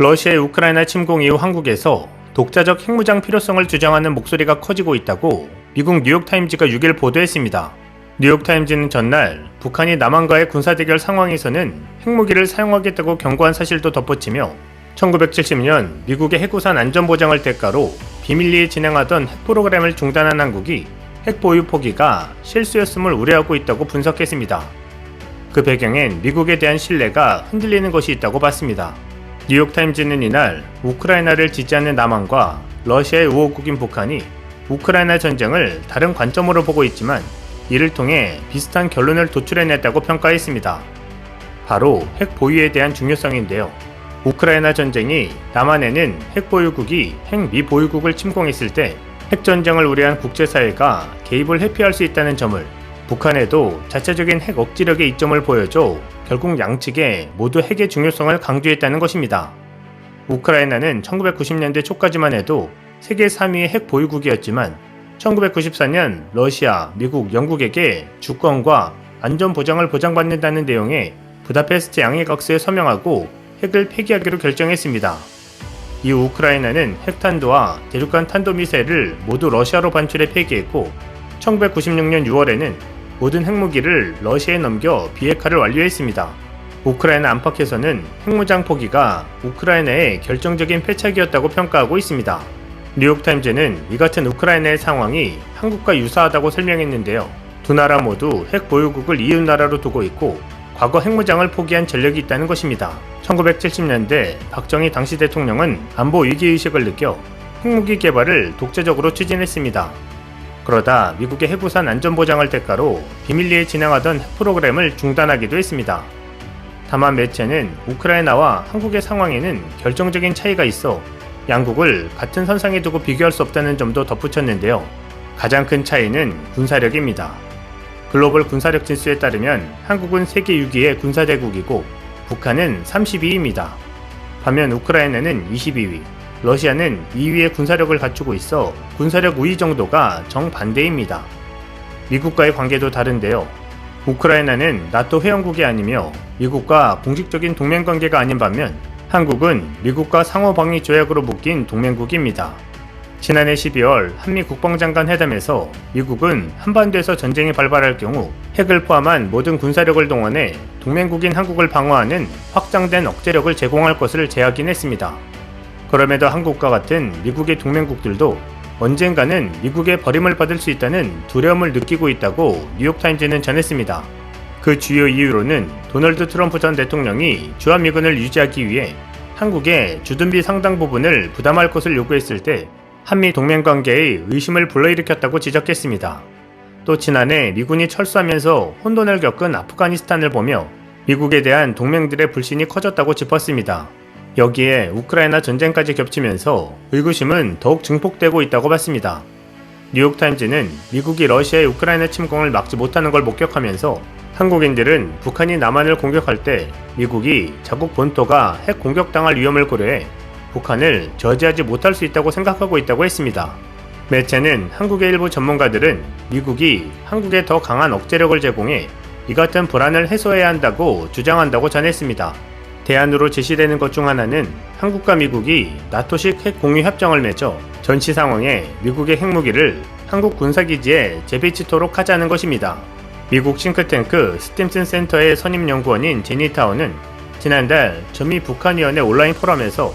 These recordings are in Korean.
러시아의 우크라이나 침공 이후 한국에서 독자적 핵무장 필요성을 주장하는 목소리가 커지고 있다고 미국 뉴욕타임즈가 6일 보도했습니다. 뉴욕타임즈는 전날 북한이 남한과의 군사대결 상황에서는 핵무기를 사용하겠다고 경고한 사실도 덧붙이며 1970년 미국의 핵우산 안전보장을 대가로 비밀리에 진행하던 핵 프로그램을 중단한 한국이 핵 보유 포기가 실수였음을 우려하고 있다고 분석했습니다. 그 배경엔 미국에 대한 신뢰가 흔들리는 것이 있다고 봤습니다. 뉴욕타임즈는 이날 우크라이나를 지지하는 남한과 러시아의 우호국인 북한이 우크라이나 전쟁을 다른 관점으로 보고 있지만 이를 통해 비슷한 결론을 도출해냈다고 평가했습니다. 바로 핵 보유에 대한 중요성인데요. 우크라이나 전쟁이 남한에는 핵 보유국이 핵 미보유국을 침공했을 때 핵전쟁을 우려한 국제사회가 개입을 회피할 수 있다는 점을, 북한에도 자체적인 핵 억지력의 이점을 보여줘 결국 양측에 모두 핵의 중요성을 강조했다는 것입니다. 우크라이나는 1990년대 초까지만 해도 세계 3위의 핵 보유국이었지만 1994년 러시아, 미국, 영국에게 주권과 안전 보장을 보장받는다는 내용의 부다페스트 양해각서에 서명하고 핵을 폐기하기로 결정했습니다. 이후 우크라이나는 핵탄두와 대륙간 탄도미사일을 모두 러시아로 반출해 폐기했고 1996년 6월에는 모든 핵무기를 러시아에 넘겨 비핵화를 완료했습니다. 우크라이나 안팎에서는 핵무장 포기가 우크라이나의 결정적인 패착이었다고 평가하고 있습니다. 뉴욕타임즈는 이 같은 우크라이나의 상황이 한국과 유사하다고 설명했는데요. 두 나라 모두 핵 보유국을 이웃나라로 두고 있고 과거 핵무장을 포기한 전력이 있다는 것입니다. 1970년대 박정희 당시 대통령은 안보 위기의식을 느껴 핵무기 개발을 독자적으로 추진했습니다. 그러다 미국의 핵우산 안전보장을 대가로 비밀리에 진행하던 핵 프로그램을 중단하기도 했습니다. 다만 매체는 우크라이나와 한국의 상황에는 결정적인 차이가 있어 양국을 같은 선상에 두고 비교할 수 없다는 점도 덧붙였는데요. 가장 큰 차이는 군사력입니다. 글로벌 군사력 지수에 따르면 한국은 세계 6위의 군사대국이고 북한은 32위입니다. 반면 우크라이나는 22위, 러시아는 2위의 군사력을 갖추고 있어 군사력 우위 정도가 정반대입니다. 미국과의 관계도 다른데요. 우크라이나는 나토 회원국이 아니며 미국과 공식적인 동맹관계가 아닌 반면 한국은 미국과 상호방위 조약으로 묶인 동맹국입니다. 지난해 12월 한미 국방장관 회담에서 미국은 한반도에서 전쟁이 발발할 경우 핵을 포함한 모든 군사력을 동원해 동맹국인 한국을 방어하는 확장된 억제력을 제공할 것을 제약했습니다. 그럼에도 한국과 같은 미국의 동맹국들도 언젠가는 미국의 버림을 받을 수 있다는 두려움을 느끼고 있다고 뉴욕타임즈는 전했습니다. 그 주요 이유로는 도널드 트럼프 전 대통령이 주한미군을 유지하기 위해 한국에 주둔비 상당 부분을 부담할 것을 요구했을 때 한미 동맹관계의 의심을 불러일으켰다고 지적했습니다. 또 지난해 미군이 철수하면서 혼돈을 겪은 아프가니스탄을 보며 미국에 대한 동맹들의 불신이 커졌다고 짚었습니다. 여기에 우크라이나 전쟁까지 겹치면서 의구심은 더욱 증폭되고 있다고 봤습니다. 뉴욕타임즈는 미국이 러시아의 우크라이나 침공을 막지 못하는 걸 목격하면서 한국인들은 북한이 남한을 공격할 때 미국이 자국 본토가 핵 공격당할 위험을 고려해 북한을 저지하지 못할 수 있다고 생각하고 있다고 했습니다. 매체는 한국의 일부 전문가들은 미국이 한국에 더 강한 억제력을 제공해 이 같은 불안을 해소해야 한다고 주장한다고 전했습니다. 대안으로 제시되는 것 중 하나는 한국과 미국이 나토식 핵 공유 협정을 맺어 전시 상황에 미국의 핵무기를 한국 군사기지에 재배치토록 하자는 것입니다. 미국 싱크탱크 스팀슨 센터의 선임 연구원인 제니 타운은 지난달 전미 북한위원회 온라인 포럼에서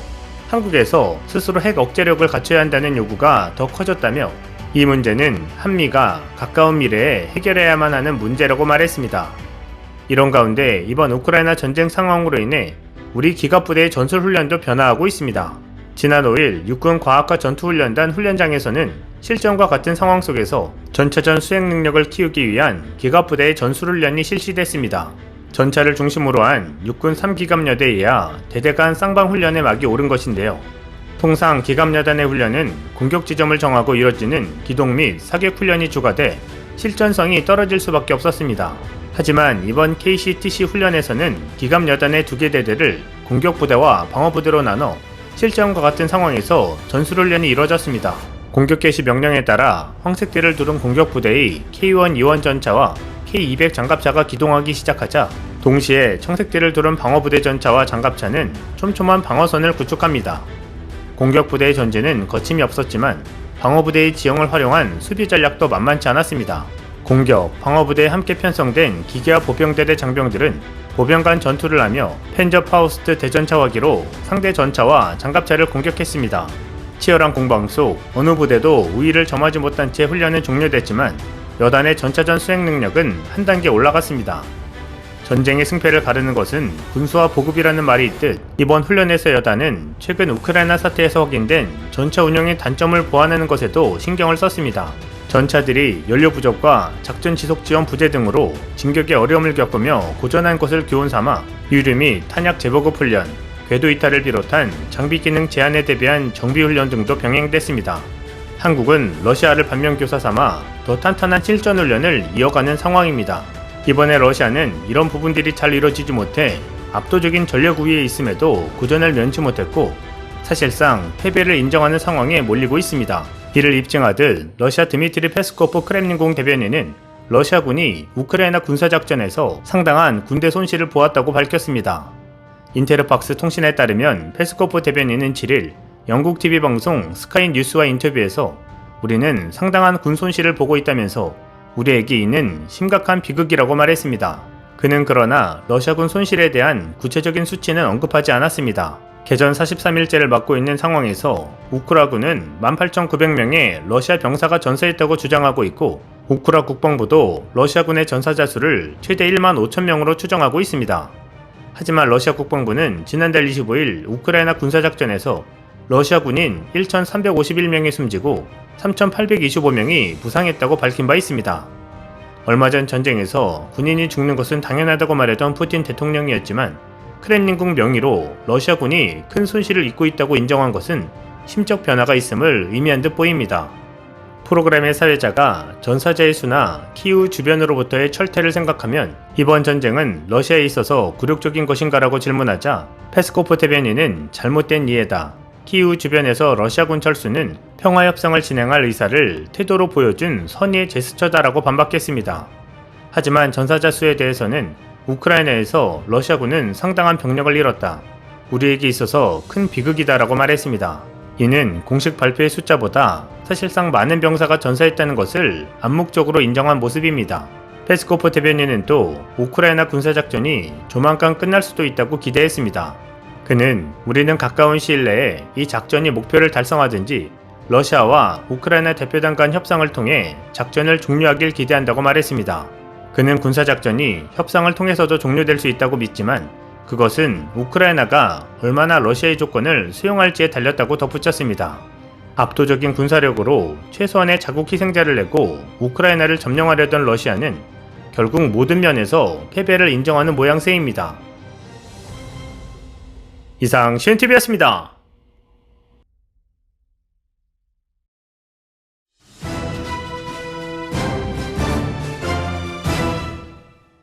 한국에서 스스로 핵 억제력을 갖춰야 한다는 요구가 더 커졌다며 이 문제는 한미가 가까운 미래에 해결해야만 하는 문제라고 말했습니다. 이런 가운데 이번 우크라이나 전쟁 상황으로 인해 우리 기갑부대의 전술훈련도 변화하고 있습니다. 지난 5일 육군 과학과 전투훈련단 훈련장에서는 실전과 같은 상황 속에서 전차전 수행 능력을 키우기 위한 기갑부대의 전술훈련이 실시됐습니다. 전차를 중심으로 한 육군 3기갑여대 이하 대대간 쌍방훈련의 막이 오른 것인데요. 통상 기갑여단의 훈련은 공격 지점을 정하고 이뤄지는 기동 및 사격 훈련이 추가돼 실전성이 떨어질 수밖에 없었습니다. 하지만 이번 KCTC 훈련에서는 기갑여단의 2개 대대를 공격부대와 방어부대로 나눠 실전과 같은 상황에서 전술훈련이 이뤄졌습니다. 공격 개시 명령에 따라 황색대를 두른 공격부대의 K1 2원 전차와 K200 장갑차가 기동하기 시작하자 동시에 청색띠를 두른 방어부대 전차와 장갑차는 촘촘한 방어선을 구축합니다. 공격부대의 전진은 거침이 없었지만 방어부대의 지형을 활용한 수비 전략도 만만치 않았습니다. 공격, 방어부대에 함께 편성된 기계와 보병대대 장병들은 보병 간 전투를 하며 펜저파우스트 대전차화기로 상대 전차와 장갑차를 공격했습니다. 치열한 공방 속 어느 부대도 우위를 점하지 못한 채 훈련은 종료됐지만 여단의 전차전 수행 능력은 한 단계 올라갔습니다. 전쟁의 승패를 가르는 것은 군수와 보급이라는 말이 있듯 이번 훈련에서 여단은 최근 우크라이나 사태에서 확인된 전차 운영의 단점을 보완하는 것에도 신경을 썼습니다. 전차들이 연료 부족과 작전 지속 지원 부재 등으로 진격에 어려움을 겪으며 고전한 것을 교훈 삼아 유류 및 탄약 재보급 훈련, 궤도 이탈을 비롯한 장비 기능 제한에 대비한 정비 훈련 등도 병행됐습니다. 한국은 러시아를 반면교사 삼아 더 탄탄한 실전 훈련을 이어가는 상황입니다. 이번에 러시아는 이런 부분들이 잘 이뤄지지 못해 압도적인 전력 우위에 있음에도 고전을 면치 못했고 사실상 패배를 인정하는 상황에 몰리고 있습니다. 이를 입증하듯 러시아 드미트리 페스코프 크렘린궁 대변인은 러시아군이 우크라이나 군사작전에서 상당한 군대 손실을 보았다고 밝혔습니다. 인테르팍스 통신에 따르면 페스코프 대변인은 7일 영국 TV 방송 스카이 뉴스와 인터뷰에서 우리는 상당한 군 손실을 보고 있다면서 우리에게 이는 심각한 비극이라고 말했습니다. 그는 그러나 러시아군 손실에 대한 구체적인 수치는 언급하지 않았습니다. 개전 43일째를 맞고 있는 상황에서 우크라군은 18,900명의 러시아 병사가 전사했다고 주장하고 있고 우크라 국방부도 러시아군의 전사자 수를 최대 15,000명으로 추정하고 있습니다. 하지만 러시아 국방부는 지난달 25일 우크라이나 군사작전에서 러시아 군인 1,351명이 숨지고 3,825명이 부상했다고 밝힌 바 있습니다. 얼마 전 전쟁에서 군인이 죽는 것은 당연하다고 말했던 푸틴 대통령이었지만 크렘린궁 명의로 러시아군이 큰 손실을 입고 있다고 인정한 것은 심적 변화가 있음을 의미한 듯 보입니다. 프로그램의 사회자가 전사자의 수나 키우 주변으로부터의 철퇴를 생각하면 이번 전쟁은 러시아에 있어서 굴욕적인 것인가라고 질문하자 페스코프 대변인은 잘못된 이해다. 키우 주변에서 러시아군 철수는 평화협상을 진행할 의사를 태도로 보여준 선의의 제스처다라고 반박했습니다. 하지만 전사자 수에 대해서는 우크라이나에서 러시아군은 상당한 병력을 잃었다. 우리에게 있어서 큰 비극이다라고 말했습니다. 이는 공식 발표의 숫자보다 사실상 많은 병사가 전사했다는 것을 암묵적으로 인정한 모습입니다. 페스코프 대변인은 또 우크라이나 군사작전이 조만간 끝날 수도 있다고 기대했습니다. 그는 우리는 가까운 시일 내에 이 작전이 목표를 달성하든지 러시아와 우크라이나 대표단 간 협상을 통해 작전을 종료하길 기대한다고 말했습니다. 그는 군사작전이 협상을 통해서도 종료될 수 있다고 믿지만 그것은 우크라이나가 얼마나 러시아의 조건을 수용할지에 달렸다고 덧붙였습니다. 압도적인 군사력으로 최소한의 자국 희생자를 내고 우크라이나를 점령하려던 러시아는 결국 모든 면에서 패배를 인정하는 모양새입니다. 이상 시은TV였습니다.